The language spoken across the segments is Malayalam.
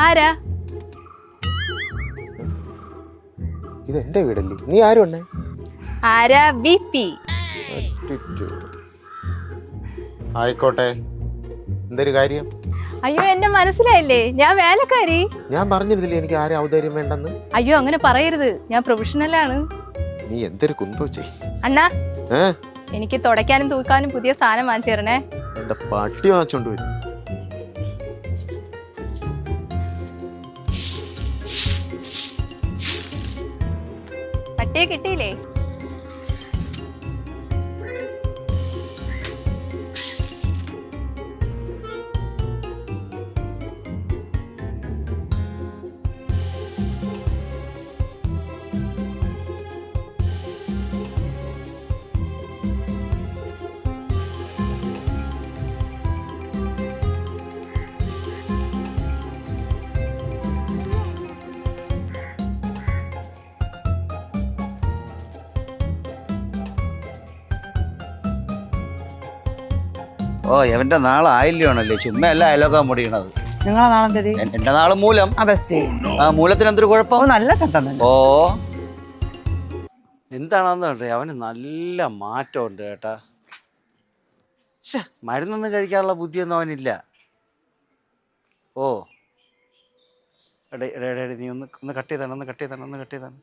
ആരാ? ഇത് എന്റെ വീടല്ലേ? നീ ആരും ഉണ്ണേ? ആരാ? വിപി. ആയിക്കോട്ടെ, എന്തൊരു കാര്യം? അയ്യോ, എന്നെ മനസ്സിലായില്ലേ? ഞാൻ വേലക്കാരി. ഞാൻ പറഞ്ഞിരുന്നില്ലേ എനിക്ക് ആരും ഔദാര്യം വേണ്ടെന്ന്? അയ്യോ, അങ്ങനെ പറയരുത്, ഞാൻ പ്രൊഫഷണലാണ്. നീ എന്തൊരു കുന്തോ ചെയ്. അണ്ണാ, എനിക്ക് തുടയ്ക്കാനും തൂക്കാനും പുതിയ സാധനം വാങ്ങിച്ചു തരണേ. എന്റെ പട്ടി വാങ്ങിച്ചോണ്ട് വരും. പട്ടിയെ കിട്ടിയില്ലേ? ഓ, എവന്റെ നാളെ ആയില്ലോണല്ലേ, ചുമ്മാ അല്ല അയലോക്കാൻ മുടിയണത്. നിങ്ങളെ നാളെ എന്റെ നാള് മൂലം. മൂലത്തിന് എന്തൊരു കുഴപ്പം? നല്ല ചട്ടം. ഓ, എന്താണെന്ന് കണ്ടേ, അവന് നല്ല മാറ്റമുണ്ട് കേട്ടാ. മരുന്നൊന്നും കഴിക്കാനുള്ള ബുദ്ധിയൊന്നും അവനില്ല. ഓ, നീ ഒന്ന് കട്ട് ചെയ്താണ്.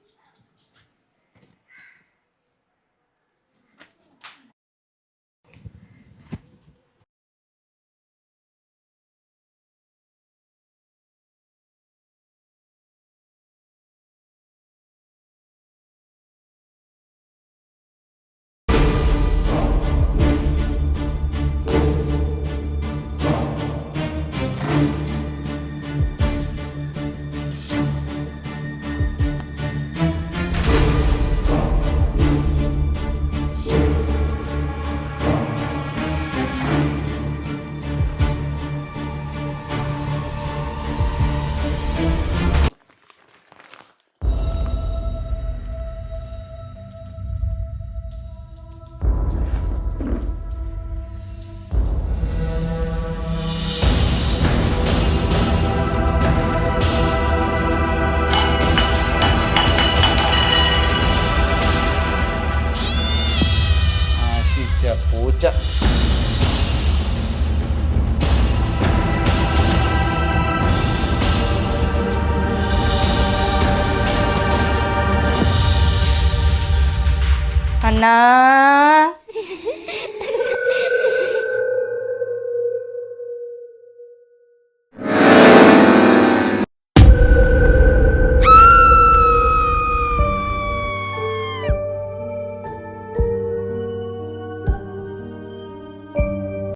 പൂച്ച. അണ്ണാ.